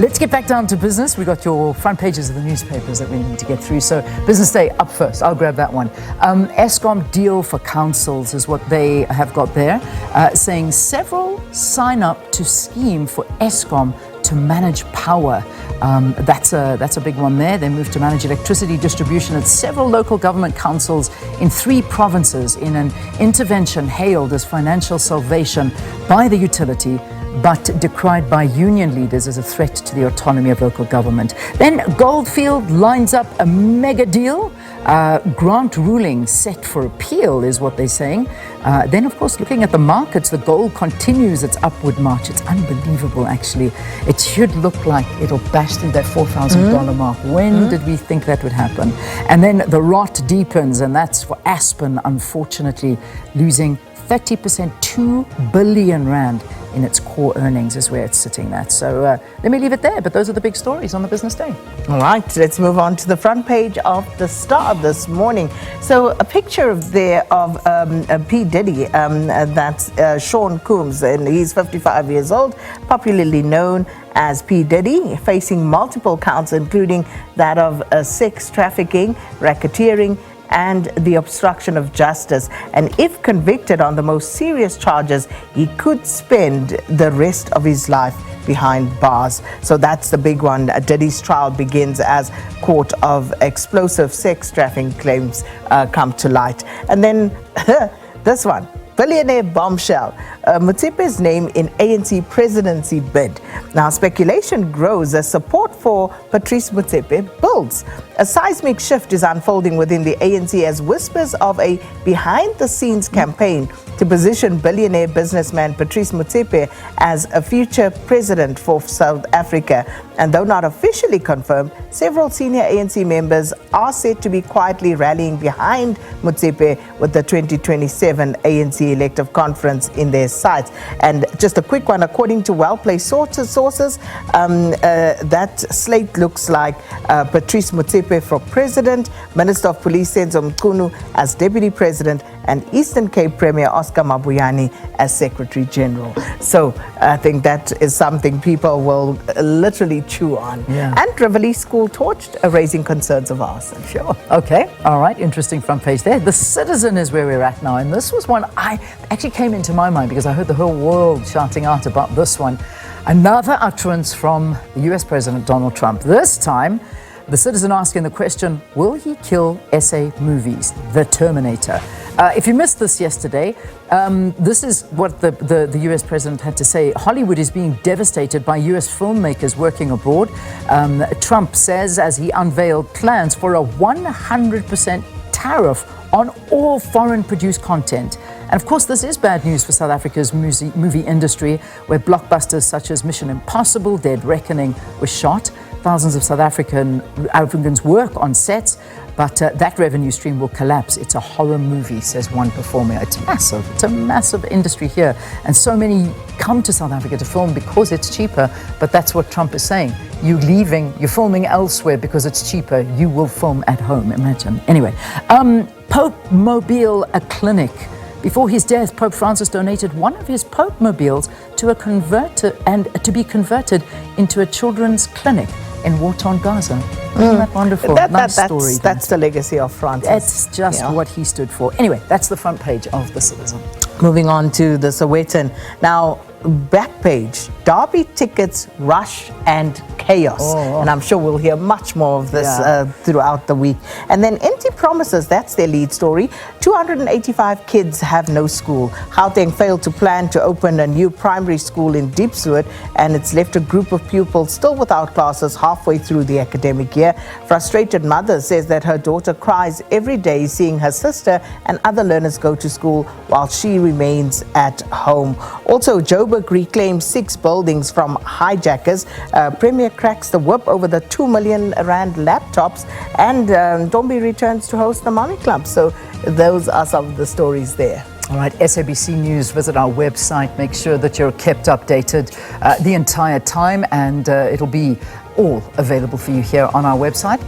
Let's get back down to business. We got your front pages of the newspapers that we need to get through. So Business Day up first. I'll grab that one. Eskom deal for councils is what they have got there, saying several sign up to scheme for Eskom to manage power. That's a big one there. They moved to manage electricity distribution at several local government councils in 3 provinces in an intervention hailed as financial salvation by the utility, but decried by union leaders as a threat to the autonomy of local government. Then Goldfield lines up a mega deal. Grant ruling set for appeal is what they're saying. Then, of course, looking at the markets, the gold continues its upward march. It's unbelievable, actually. It should look like it'll bash through that $4,000 mark. When did we think that would happen? And then the rot deepens, and that's for Aspen, unfortunately, losing 30%, 2 billion rand in its core earnings is where it's sitting at. So let me leave it there, but those are the big stories on the business day. All right, let's move on to the front page of the Star this morning. So a picture of P. Diddy, that's Sean Combs, and he's 55 years old, popularly known as P. Diddy, facing multiple counts, including that of sex trafficking, racketeering, and the obstruction of justice. And if convicted on the most serious charges, he could spend the rest of his life behind bars. So that's the big one. Diddy's trial begins as court of explosive sex trafficking claims come to light. And then this one, billionaire bombshell, Motsepe's name in ANC presidency bid. Now, speculation grows as support for Patrice Motsepe builds. A seismic shift is unfolding within the ANC as whispers of a behind-the-scenes campaign to position billionaire businessman Patrice Motsepe as a future president for South Africa. And though not officially confirmed, several senior ANC members are said to be quietly rallying behind Motsepe with the 2027 ANC elective conference in their sights. And just a quick one, according to well-placed sources, that slate looks like Patrice Motsepe for president, Minister of Police Senzo Mchunu as deputy president, and Eastern Cape Premier Oscar Mabuyane as Secretary General. So I think that is something people will literally chew on. Yeah. And Rivoli School torched, raising concerns of arson. Sure. Okay. All right. Interesting front page there. The Citizen is where we're at now. And this was one I actually came into my mind because I heard the whole world shouting out about this one. Another utterance from the US President Donald Trump. This time, the Citizen asking the question, will he kill SA movies, The Terminator? If you missed this yesterday, this is what the US president had to say. Hollywood is being devastated by US filmmakers working abroad. Trump says as he unveiled plans for a 100% tariff on all foreign-produced content. And of course, this is bad news for South Africa's movie industry, where blockbusters such as Mission Impossible, Dead Reckoning were shot. Thousands of South Africans work on sets, but that revenue stream will collapse. It's a horror movie, says one performer. It's massive. It's a massive industry here. And so many come to South Africa to film because it's cheaper, but that's what Trump is saying. You're filming elsewhere because it's cheaper. You will film at home, imagine. Anyway, Pope Mobile, a clinic. Before his death, Pope Francis donated one of his Pope mobiles to be converted into a children's clinic in war-torn Gaza. Isn't that wonderful? Nice story. That's the legacy of Francis. That's just what he stood for. Anyway, that's the front page of the Citizen. Moving on to the Sowetan. Now, back page, Derby tickets, rush and chaos. And I'm sure we'll hear much more of this throughout the week. And then empty promises, that's their lead story. 285 kids have no school. Gauteng failed to plan to open a new primary school in Diepsloot, and it's left a group of pupils still without classes halfway through the academic year. Frustrated mother says that her daughter cries every day seeing her sister and other learners go to school while she remains at home. Also, Joburg reclaims 6 buildings from hijackers. Premier cracks the whip over the 2 million rand laptops, and Dombi returns to host the Mommy Club. So those are some of the stories there. All right, SABC News, visit our website. Make sure that you're kept updated the entire time, and it'll be all available for you here on our website.